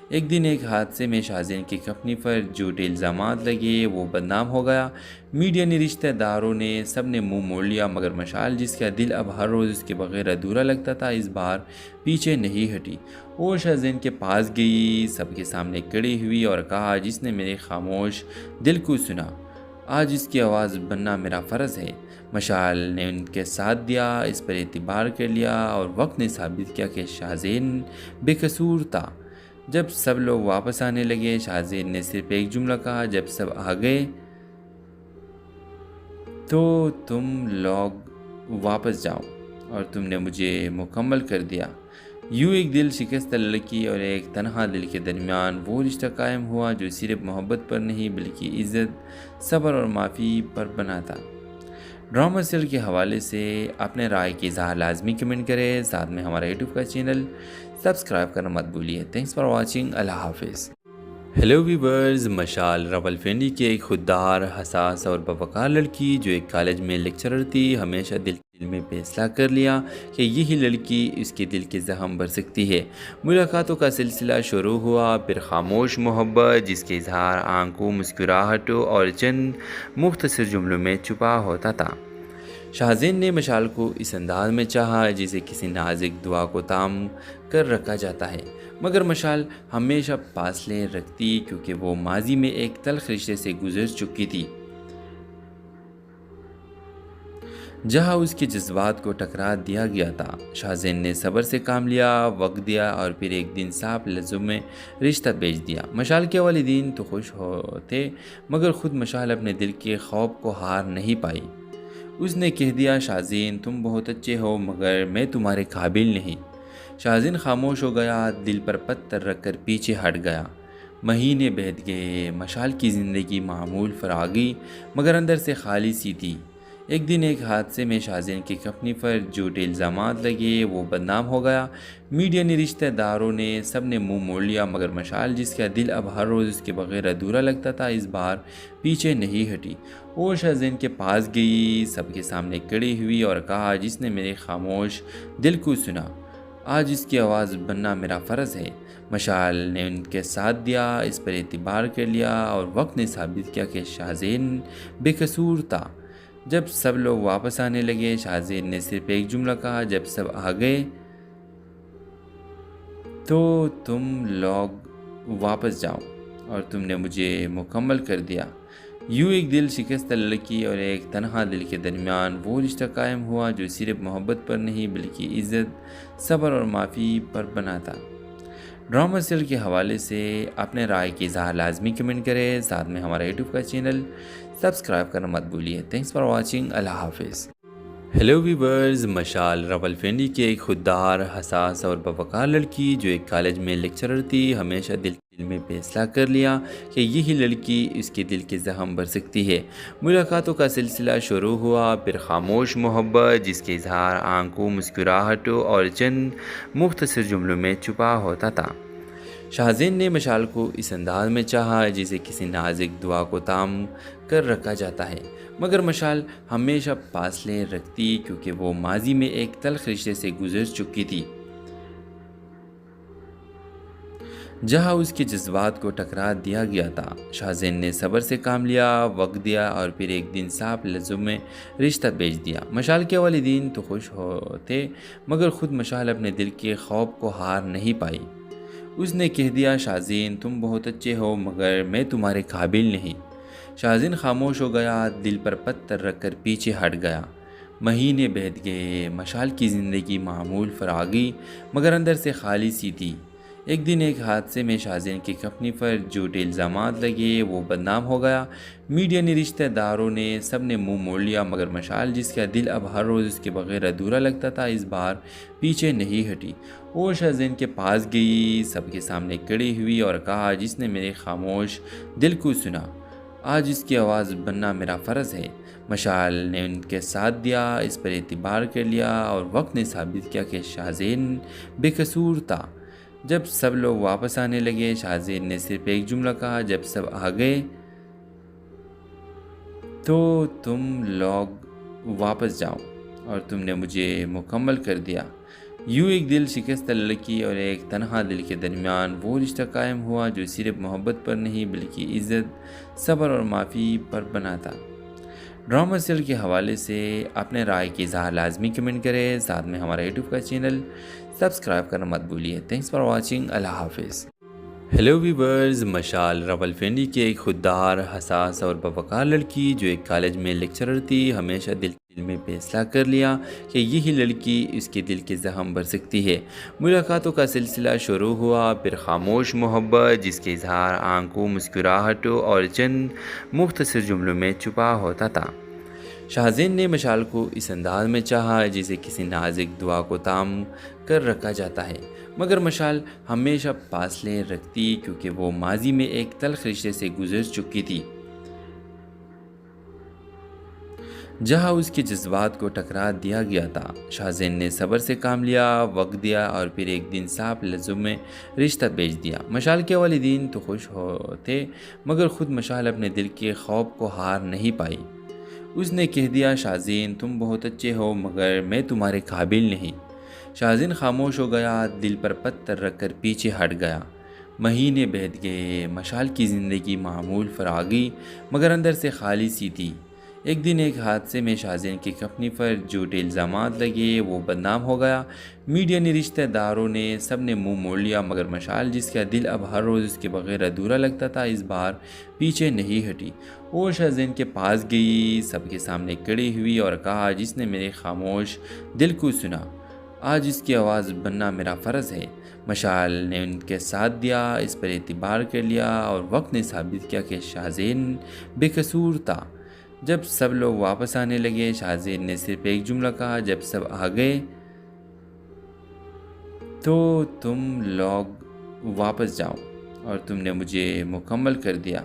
ایک دن ایک حادثے میں شاہزین کی کمپنی پر جھوٹے الزامات لگے، وہ بدنام ہو گیا۔ میڈیا نے، رشتہ داروں نے، سب نے منہ موڑ لیا، مگر مشال جس کا دل اب ہر روز اس کے بغیر ادھورا لگتا تھا، اس بار پیچھے نہیں ہٹی۔ وہ شاہزین کے پاس گئی، سب کے سامنے کھڑی ہوئی اور کہا، جس نے میرے خاموش دل کو سنا، آج اس کی آواز بننا میرا فرض ہے۔ مشال نے ان کے ساتھ دیا، اس پر اعتبار کر لیا اور وقت نے ثابت کیا کہ شاہزین بے قصور تھا۔ جب سب لوگ واپس آنے لگے، شاہزین نے صرف ایک جملہ کہا، جب سب آ گئے تو تم لوگ واپس جاؤ اور تم نے مجھے مکمل کر دیا۔ یوں ایک دل شکستہ لڑکی اور ایک تنہا دل کے درمیان وہ رشتہ قائم ہوا جو صرف محبت پر نہیں بلکہ عزت، صبر اور معافی پر بنا تھا۔ ڈرامہ سیریل کے حوالے سے اپنے رائے کی اظہار لازمی کمنٹ کریں، ساتھ میں ہمارا یوٹیوب کا چینل سبسکرائب کرنا مت بھولیے۔ تھینکس فار واچنگ، اللہ حافظ۔ ہیلو ویورز، مشال راولپنڈی کی ایک خوددار، حساس اور باوقار لڑکی جو ایک کالج میں لیکچرر تھی، ہمیشہ دل میں فیصلہ کر لیا کہ یہی لڑکی اس کے دل کے زخم بھر سکتی ہے۔ ملاقاتوں کا سلسلہ شروع ہوا، پھر خاموش محبت جس کے اظہار آنکھوں، مسکراہٹوں اور چند مختصر جملوں میں چھپا ہوتا تھا۔ شاہزین نے مشال کو اس انداز میں چاہا جسے کسی نازک دعا کو تام کر رکھا جاتا ہے، مگر مشال ہمیشہ فاصلے رکھتی کیونکہ وہ ماضی میں ایک تلخ رشتے سے گزر چکی تھی، جہاں اس کے جذبات کو ٹکرا دیا گیا تھا۔ شاہزین نے صبر سے کام لیا، وقت دیا اور پھر ایک دن صاف لفظوں میں رشتہ بھیج دیا۔ مشال کے والدین تو خوش ہوتے، مگر خود مشال اپنے دل کے خوف کو ہار نہیں پائی۔ اس نے کہہ دیا، شاہزین تم بہت اچھے ہو مگر میں تمہارے قابل نہیں۔ شاہزین خاموش ہو گیا، دل پر پتھر رکھ کر پیچھے ہٹ گیا۔ مہینے بیت گئے، مشال کی زندگی معمول فراغی مگر اندر سے خالی سی تھی۔ ایک دن ایک حادثے میں شاہزین کی کمپنی پر جھوٹے الزامات لگے، وہ بدنام ہو گیا۔ میڈیا نے، رشتہ داروں نے، سب نے منہ موڑ لیا، مگر مشال جس کا دل اب ہر روز اس کے بغیر ادھورا لگتا تھا، اس بار پیچھے نہیں ہٹی۔ وہ شاہزین کے پاس گئی، سب کے سامنے کھڑی ہوئی اور کہا، جس نے میرے خاموش دل کو سنا، آج اس کی آواز بننا میرا فرض ہے۔ مشال نے ان کے ساتھ دیا، اس پر اعتبار کر لیا اور وقت نے ثابت کیا کہ شاہزین بے قصور تھا۔ جب سب لوگ واپس آنے لگے، شاہزین نے صرف ایک جملہ کہا، جب سب آ گئے تو تم لوگ واپس جاؤ اور تم نے مجھے مکمل کر دیا۔ یوں ایک دل شکستہ لڑکی اور ایک تنہا دل کے درمیان وہ رشتہ قائم ہوا جو صرف محبت پر نہیں بلکہ عزت، صبر اور معافی پر بنا تھا۔ ڈرامہ سیریل کے حوالے سے اپنے رائے کی اظہار لازمی کمنٹ کریں، ساتھ میں ہمارا یوٹیوب کا چینل سبسکرائب کرنا مت بھولیے۔ تھینکس فار واچنگ، اللہ حافظ۔ ہیلو ویورز، مشال راولپنڈی کی ایک خوددار، حساس اور باوقار لڑکی جو ایک کالج میں لیکچرر تھی، ہمیشہ دل میں فیصلہ کر لیا کہ یہی لڑکی اس کے دل کے زخم بھر سکتی ہے۔ ملاقاتوں کا سلسلہ شروع ہوا، پھر خاموش محبت جس کے اظہار آنکھوں، مسکراہٹوں اور چند مختصر جملوں میں چھپا ہوتا تھا۔ شاہزین نے مشال کو اس انداز میں چاہا جسے کسی نازک دعا کو تام کر رکھا جاتا ہے، مگر مشال ہمیشہ فاصلے رکھتی کیونکہ وہ ماضی میں ایک تلخ رشتے سے گزر چکی تھی، جہاں اس کے جذبات کو ٹکرا دیا گیا تھا۔ شاہزین نے صبر سے کام لیا، وقت دیا اور پھر ایک دن صاف لفظوں میں رشتہ بھیج دیا۔ مشال کے والدین تو خوش ہوتے، مگر خود مشال اپنے دل کے خوف کو ہار نہیں پائی۔ اس نے کہہ دیا، شاہزین تم بہت اچھے ہو مگر میں تمہارے قابل نہیں۔ شاہزین خاموش ہو گیا، دل پر پتھر رکھ کر پیچھے ہٹ گیا۔ مہینے بیت گئے، مشال کی زندگی معمول فراغی مگر اندر سے خالی سی تھی۔ ایک دن ایک حادثے میں شاہزین کی کمپنی پر جھوٹے الزامات لگے، وہ بدنام ہو گیا۔ میڈیا نے، رشتہ داروں نے، سب نے منہ موڑ لیا، مگر مشال جس کا دل اب ہر روز اس کے بغیر ادھورا لگتا تھا، اس بار پیچھے نہیں ہٹی۔ وہ شاہزین کے پاس گئی، سب کے سامنے کھڑی ہوئی اور کہا، جس نے میرے خاموش دل کو سنا، آج اس کی آواز بننا میرا فرض ہے۔ مشال نے ان کے ساتھ دیا، اس پر اعتبار کر لیا، اور وقت نے ثابت کیا کہ شاہزین بے قصور تھا۔ جب سب لوگ واپس آنے لگے، شاہزین نے صرف ایک جملہ کہا، جب سب آ گئے تو تم لوگ واپس جاؤ، اور تم نے مجھے مکمل کر دیا۔ یوں ایک دل شکستہ لڑکی اور ایک تنہا دل کے درمیان وہ رشتہ قائم ہوا جو صرف محبت پر نہیں بلکہ عزت، صبر اور معافی پر بنا تھا۔ ڈرامہ سیریل کے حوالے سے اپنے رائے کی اظہار لازمی کمنٹ کریں، ساتھ میں ہمارا یوٹیوب کا چینل سبسکرائب کرنا مت بھولیے۔ تھینکس فار واچنگ، اللہ حافظ۔ ہیلو ویورز، مشال راولپنڈی کی ایک خوددار، حساس اور باوقار لڑکی جو ایک کالج میں لیکچرر تھی، ہمیشہ دل میں فیصلہ کر لیا کہ یہی لڑکی اس کے دل کے زخم بھر سکتی ہے۔ ملاقاتوں کا سلسلہ شروع ہوا، پھر خاموش محبت جس کے اظہار آنکھوں، مسکراہٹوں اور چند مختصر جملوں میں چھپا ہوتا تھا۔ شاہزین نے مشال کو اس انداز میں چاہا جسے کسی نازک دعا کو تام کر رکھا جاتا ہے، مگر مشال ہمیشہ فاصلے رکھتی کیونکہ وہ ماضی میں ایک تلخ رشتے سے گزر چکی تھی، جہاں اس کے جذبات کو ٹکرا دیا گیا تھا۔ شاہزین نے صبر سے کام لیا، وقت دیا، اور پھر ایک دن صاف لفظوں میں رشتہ بھیج دیا۔ مشال کے والدین تو خوش ہوتے، مگر خود مشال اپنے دل کے خوف کو ہار نہیں پائی۔ اس نے کہہ دیا، شاہزین تم بہت اچھے ہو مگر میں تمہارے قابل نہیں۔ شاہزین خاموش ہو گیا، دل پر پتھر رکھ کر پیچھے ہٹ گیا۔ مہینے بیت گئے، مشال کی زندگی معمول فراغی مگر اندر سے خالی سی تھی۔ ایک دن ایک حادثے میں شاہزین کی کمپنی پر جھوٹے الزامات لگے، وہ بدنام ہو گیا۔ میڈیا نے، رشتہ داروں نے، سب نے منہ موڑ لیا، مگر مشال جس کا دل اب ہر روز اس کے بغیر ادھورا لگتا تھا، اس بار پیچھے نہیں ہٹی۔ وہ شاہزین کے پاس گئی، سب کے سامنے کھڑی ہوئی اور کہا، جس نے میرے خاموش دل کو سنا، آج اس کی آواز بننا میرا فرض ہے۔ مشال نے ان کے ساتھ دیا، اس پر اعتبار کر لیا، اور وقت نے ثابت کیا کہ شاہزین بے قصور تھا۔ جب سب لوگ واپس آنے لگے، شاہزین نے صرف ایک جملہ کہا، جب سب آ گئے تو تم لوگ واپس جاؤ، اور تم نے مجھے مکمل کر دیا۔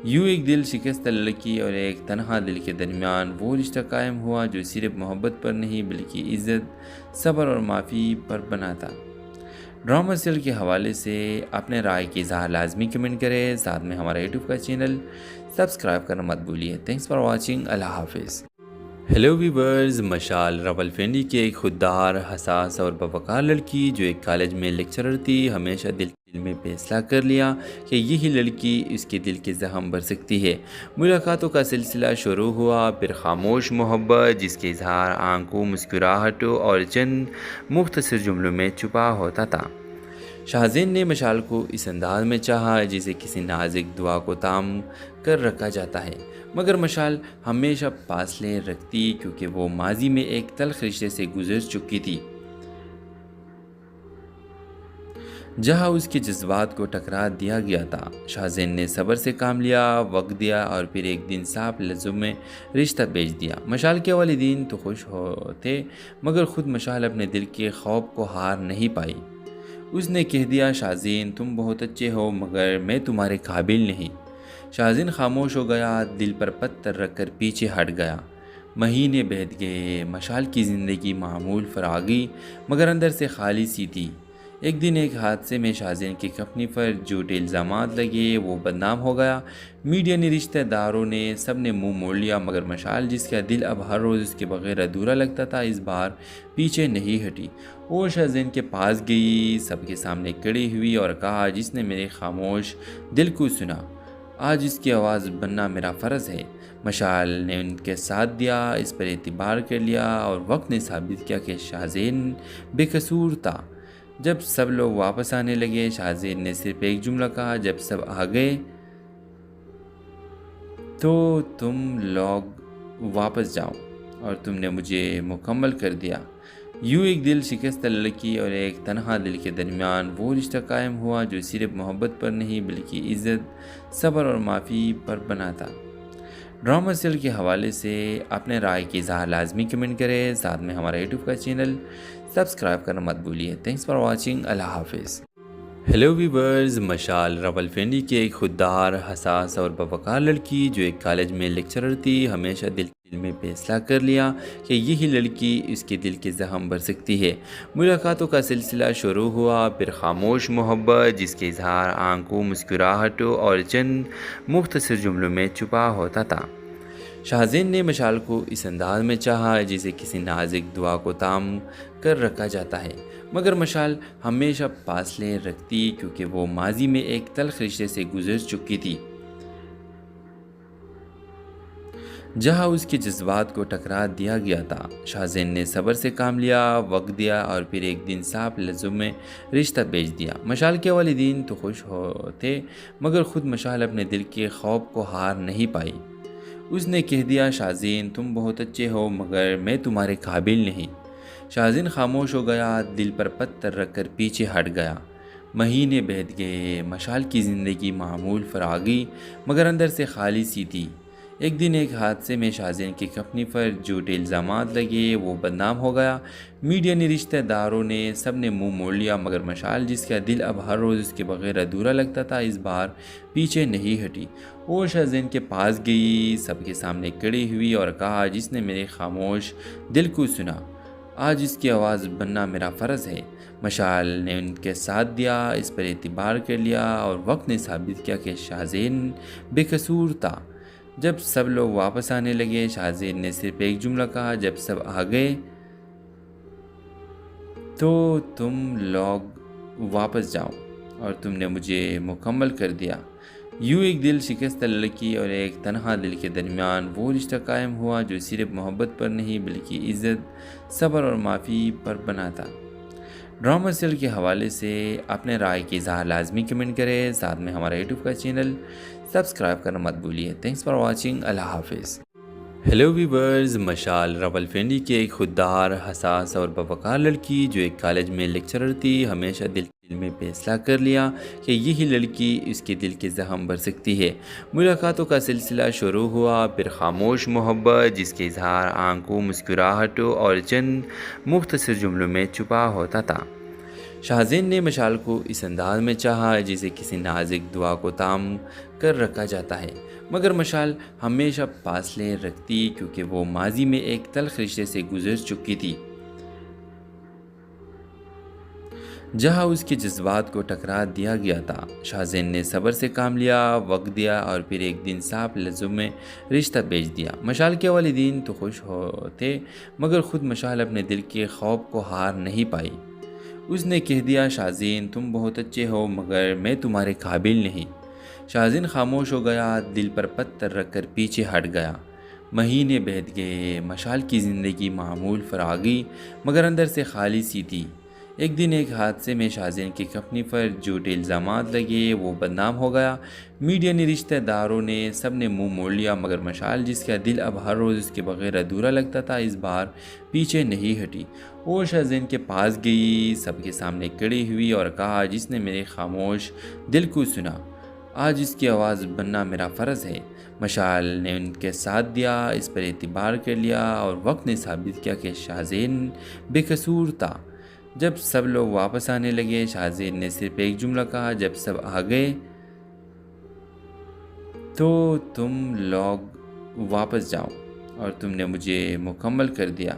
یوں ایک دل شکستہ لڑکی اور ایک تنہا دل کے درمیان وہ رشتہ قائم ہوا جو صرف محبت پر نہیں بلکہ عزت، صبر اور معافی پر بنا تھا۔ ڈرامہ سیریل کے حوالے سے اپنے رائے کی اظہار لازمی کمنٹ کریں، ساتھ میں ہمارا یوٹیوب کا چینل سبسکرائب کرنا مت بھولیے۔ تھینکس فار واچنگ، اللہ حافظ۔ ہیلو ویورز، مشال راولپنڈی کی ایک خوددار، حساس اور باوقار لڑکی جو ایک کالج میں لیکچرر تھی، ہمیشہ دل میں فیصلہ کر لیا کہ یہی لڑکی اس کے دل کے زخم بھر سکتی ہے۔ ملاقاتوں کا سلسلہ شروع ہوا، پھر خاموش محبت جس کے اظہار آنکھوں، مسکراہٹوں اور چند مختصر جملوں میں چھپا ہوتا تھا۔ شاہزین نے مشال کو اس انداز میں چاہا جسے کسی نازک دعا کو تام کر رکھا جاتا ہے، مگر مشال ہمیشہ فاصلے رکھتی کیونکہ وہ ماضی میں ایک تلخ رشتے سے گزر چکی تھی، جہاں اس کے جذبات کو ٹکرا دیا گیا تھا۔ شاہزین نے صبر سے کام لیا، وقت دیا، اور پھر ایک دن صاف لفظوں میں رشتہ بھیج دیا۔ مشال کے والدین تو خوش ہوتے، مگر خود مشال اپنے دل کے خوف کو ہار نہیں پائی۔ اس نے کہہ دیا، شاہزین تم بہت اچھے ہو مگر میں تمہارے قابل نہیں۔ شاہزین خاموش ہو گیا، دل پر پتھر رکھ کر پیچھے ہٹ گیا۔ مہینے بیت گئے، مشال کی زندگی معمول فراغی مگر اندر سے خالی سی تھی۔ ایک دن ایک حادثے میں شاہزین کی کمپنی پر جھوٹے الزامات لگے، وہ بدنام ہو گیا۔ میڈیا نے، رشتہ داروں نے، سب نے منہ موڑ لیا، مگر مشال جس کا دل اب ہر روز اس کے بغیر ادھورا لگتا تھا، اس بار پیچھے نہیں ہٹی۔ وہ شاہزین کے پاس گئی، سب کے سامنے کھڑی ہوئی اور کہا، جس نے میرے خاموش دل کو سنا، آج اس کی آواز بننا میرا فرض ہے۔ مشال نے ان کے ساتھ دیا، اس پر اعتبار کر لیا، اور وقت نے ثابت کیا کہ شاہزین بے قصور تھا۔ جب سب لوگ واپس آنے لگے، شاہزین نے صرف ایک جملہ کہا، جب سب آ گئے تو تم لوگ واپس جاؤ، اور تم نے مجھے مکمل کر دیا۔ یوں ایک دل شکستہ لڑکی اور ایک تنہا دل کے درمیان وہ رشتہ قائم ہوا جو صرف محبت پر نہیں بلکہ عزت، صبر اور معافی پر بنا تھا۔ ڈرامہ سیریل کے حوالے سے اپنے رائے کی اظہار لازمی کمنٹ کریں، ساتھ میں ہمارا یوٹیوب کا چینل سبسکرائب کرنا مت بھولیے۔ تھینکس فار واچنگ، اللہ حافظ۔ ہیلو ویورز، مشال راولپنڈی کی ایک خوددار، حساس اور باوقار لڑکی جو ایک کالج میں لیکچرر تھی، ہمیشہ دل میں فیصلہ کر لیا کہ یہی لڑکی اس کے دل کے زخم بھر سکتی ہے۔ ملاقاتوں کا سلسلہ شروع ہوا، پھر خاموش محبت جس کے اظہار آنکھوں، مسکراہٹوں اور چند مختصر جملوں میں چھپا ہوتا تھا۔ شاہزین نے مشال کو اس انداز میں چاہا جسے کسی نازک دعا کو تام کر رکھا جاتا ہے، مگر مشال ہمیشہ فاصلے رکھتی کیونکہ وہ ماضی میں ایک تلخ رشتے سے گزر چکی تھی، جہاں اس کے جذبات کو ٹکرا دیا گیا تھا۔ شاہزین نے صبر سے کام لیا، وقت دیا اور پھر ایک دن صاف لفظوں میں رشتہ بھیج دیا۔ مشال کے والدین تو خوش ہوتے، مگر خود مشال اپنے دل کے خوف کو ہار نہیں پائی۔ اس نے کہہ دیا، شاہزین تم بہت اچھے ہو مگر میں تمہارے قابل نہیں۔ شاہزین خاموش ہو گیا، دل پر پتھر رکھ کر پیچھے ہٹ گیا۔ مہینے بیت گئے، مشال کی زندگی معمول فراغی مگر اندر سے خالی سی تھی۔ ایک دن ایک حادثے میں شاہزین کی کمپنی پر جھوٹے الزامات لگے، وہ بدنام ہو گیا۔ میڈیا نے، رشتہ داروں نے، سب نے منہ موڑ لیا، مگر مشال جس کا دل اب ہر روز اس کے بغیر ادھورا لگتا تھا، اس بار پیچھے نہیں ہٹی۔ وہ شاہزین کے پاس گئی، سب کے سامنے کھڑی ہوئی اور کہا، جس نے میرے خاموش دل کو سنا، آج اس کی آواز بننا میرا فرض ہے۔ مشال نے ان کے ساتھ دیا، اس پر اعتبار کر لیا اور وقت نے ثابت کیا کہ شاہزین بے قصور تھا۔ جب سب لوگ واپس آنے لگے، شاہزین نے صرف ایک جملہ کہا، جب سب آ گئے تو تم لوگ واپس جاؤ اور تم نے مجھے مکمل کر دیا۔ یوں ایک دل شکستہ لڑکی اور ایک تنہا دل کے درمیان وہ رشتہ قائم ہوا جو صرف محبت پر نہیں بلکہ عزت، صبر اور معافی پر بنا تھا۔ ڈرامہ سیریل کے حوالے سے اپنے رائے کی اظہار لازمی کمنٹ کریں، ساتھ میں ہمارا یوٹیوب کا چینل سبسکرائب کرنا مت بھولیے۔ تھینکس فار واچنگ، اللہ حافظ۔ ہیلو ویورز، مشال راولپنڈی کی ایک خوددار، حساس اور باوقار لڑکی جو ایک کالج میں لیکچرر تھی، ہمیشہ دل میں فیصلہ کر لیا کہ یہی لڑکی اس کے دل کے زخم بھر سکتی ہے۔ ملاقاتوں کا سلسلہ شروع ہوا، پھر خاموش محبت جس کے اظہار آنکھوں، مسکراہٹوں اور چند مختصر جملوں میں چھپا ہوتا تھا۔ شاہزین نے مشال کو اس انداز میں چاہا جسے کسی نازک دعا کو تام کر رکھا جاتا ہے، مگر مشال ہمیشہ فاصلے رکھتی کیونکہ وہ ماضی میں ایک تلخ رشتے سے گزر چکی تھی، جہاں اس کے جذبات کو ٹکرا دیا گیا تھا۔ شاہزین نے صبر سے کام لیا، وقت دیا اور پھر ایک دن صاف لفظوں میں رشتہ بھیج دیا۔ مشال کے والدین تو خوش ہوتے، مگر خود مشال اپنے دل کے خوف کو ہار نہیں پائی۔ اس نے کہہ دیا، شاہزین تم بہت اچھے ہو مگر میں تمہارے قابل نہیں۔ شاہزین خاموش ہو گیا، دل پر پتھر رکھ کر پیچھے ہٹ گیا۔ مہینے بیت گئے، مشال کی زندگی معمول فراغی مگر اندر سے خالی سی تھی۔ ایک دن ایک حادثے میں شاہزین کی کمپنی پر جھوٹے الزامات لگے، وہ بدنام ہو گیا۔ میڈیا نے، رشتہ داروں نے، سب نے منہ موڑ لیا، مگر مشال جس کا دل اب ہر روز اس کے بغیر ادھورا لگتا تھا، اس بار پیچھے نہیں ہٹی۔ وہ شاہزین کے پاس گئی، سب کے سامنے کھڑی ہوئی اور کہا، جس نے میرے خاموش دل کو سنا، آج اس کی آواز بننا میرا فرض ہے۔ مشال نے ان کے ساتھ دیا، اس پر اعتبار کر لیا اور وقت نے ثابت کیا کہ شاہزین بے قصور تھا۔ جب سب لوگ واپس آنے لگے، شاہزین نے صرف ایک جملہ کہا، جب سب آ گئے تو تم لوگ واپس جاؤ اور تم نے مجھے مکمل کر دیا۔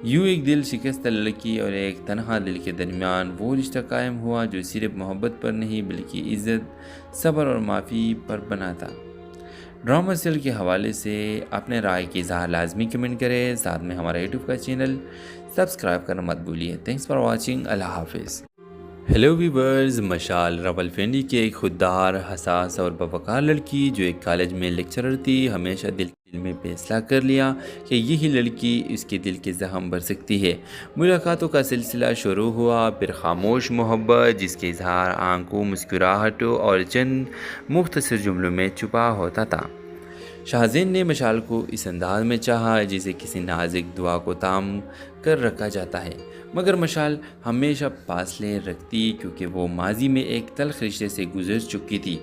یوں ایک دل شکستہ لڑکی اور ایک تنہا دل کے درمیان وہ رشتہ قائم ہوا جو صرف محبت پر نہیں بلکہ عزت، صبر اور معافی پر بنا تھا۔ ڈرامہ سیریل کے حوالے سے اپنے رائے کی اظہار لازمی کمنٹ کریں، ساتھ میں ہمارا یوٹیوب کا چینل سبسکرائب کرنا مت بھولیے۔ تھینکس فار واچنگ، اللہ حافظ۔ ہیلو ویورز، مشال راولپنڈی کی ایک خوددار، حساس اور باوقار لڑکی جو ایک کالج میں لیکچرر تھی، ہمیشہ دل میں فیصلہ کر لیا کہ یہی لڑکی اس کے دل کے زخم بھر سکتی ہے۔ ملاقاتوں کا سلسلہ شروع ہوا، پھر خاموش محبت جس کے اظہار آنکھوں، مسکراہٹوں اور چند مختصر جملوں میں چھپا ہوتا تھا۔ شاہزین نے مشال کو اس انداز میں چاہا جسے کسی نازک دعا کو تام کر رکھا جاتا ہے، مگر مشال ہمیشہ فاصلے رکھتی کیونکہ وہ ماضی میں ایک تلخ رشتے سے گزر چکی تھی،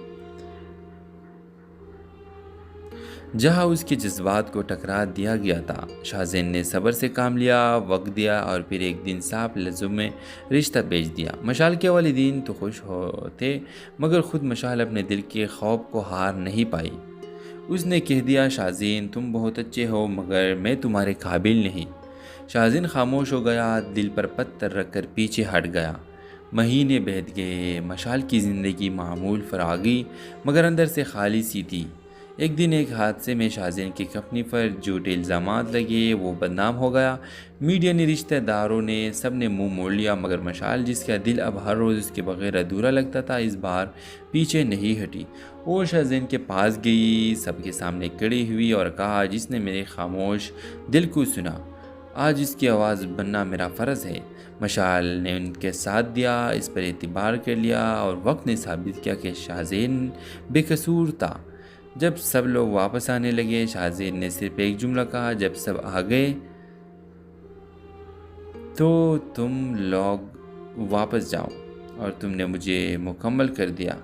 جہاں اس کے جذبات کو ٹکرا دیا گیا تھا۔ شاہزین نے صبر سے کام لیا، وقت دیا اور پھر ایک دن صاف لفظوں میں رشتہ بھیج دیا۔ مشال کے والدین تو خوش ہوتے، مگر خود مشال اپنے دل کے خوف کو ہار نہیں پائی۔ اس نے کہہ دیا، شاہزین تم بہت اچھے ہو مگر میں تمہارے قابل نہیں۔ شاہزین خاموش ہو گیا، دل پر پتھر رکھ کر پیچھے ہٹ گیا۔ مہینے بیت گئے، مشال کی زندگی معمول فراغی مگر اندر سے خالی سی تھی۔ ایک دن ایک حادثے میں شاہزین کی کمپنی پر جھوٹے الزامات لگے، وہ بدنام ہو گیا۔ میڈیا نے، رشتہ داروں نے، سب نے منہ موڑ لیا، مگر مشال جس کا دل اب ہر روز اس کے بغیر ادھورا لگتا تھا، اس بار پیچھے نہیں ہٹی۔ وہ شاہزین کے پاس گئی، سب کے سامنے کھڑی ہوئی اور کہا، جس نے میرے خاموش دل کو سنا، آج اس کی آواز بننا میرا فرض ہے۔ مشال نے ان کے ساتھ دیا، اس پر اعتبار کر لیا اور وقت نے ثابت کیا کہ شاہزین بے قصور تھا۔ جب سب لوگ واپس آنے لگے، شاہزین نے صرف ایک جملہ کہا، جب سب آ گئے تو تم لوگ واپس جاؤ اور تم نے مجھے مکمل کر دیا۔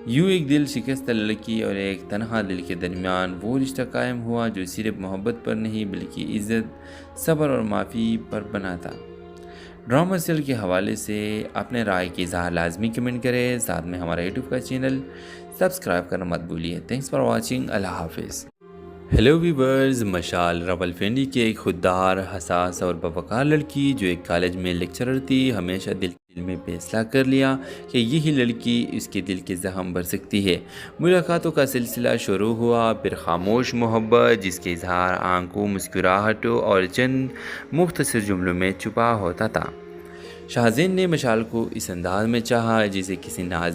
یوں ایک دل شکستہ لڑکی اور ایک تنہا دل کے درمیان وہ رشتہ قائم ہوا جو صرف محبت پر نہیں بلکہ عزت، صبر اور معافی پر بنا تھا۔ ڈرامہ سیریل کے حوالے سے اپنے رائے کی اظہار لازمی کمنٹ کریں، ساتھ میں ہمارا یوٹیوب کا چینل سبسکرائب کرنا مت بھولیے۔ تھینکس فار واچنگ، اللہ حافظ۔ ہیلو ویورز، مشال راولپنڈی کی ایک خوددار، حساس اور باوقار لڑکی جو ایک کالج میں لیکچرر تھی، ہمیشہ دل میں فیصلہ کر لیا کہ یہی لڑکی اس کے دل کے زخم بھر سکتی ہے۔ ملاقاتوں کا سلسلہ شروع ہوا، پھر خاموش محبت جس کے اظہار آنکھوں، مسکراہٹوں اور چند مختصر جملوں میں چھپا ہوتا تھا۔ شاہزین نے مشال کو اس انداز میں چاہا جسے کسی نازک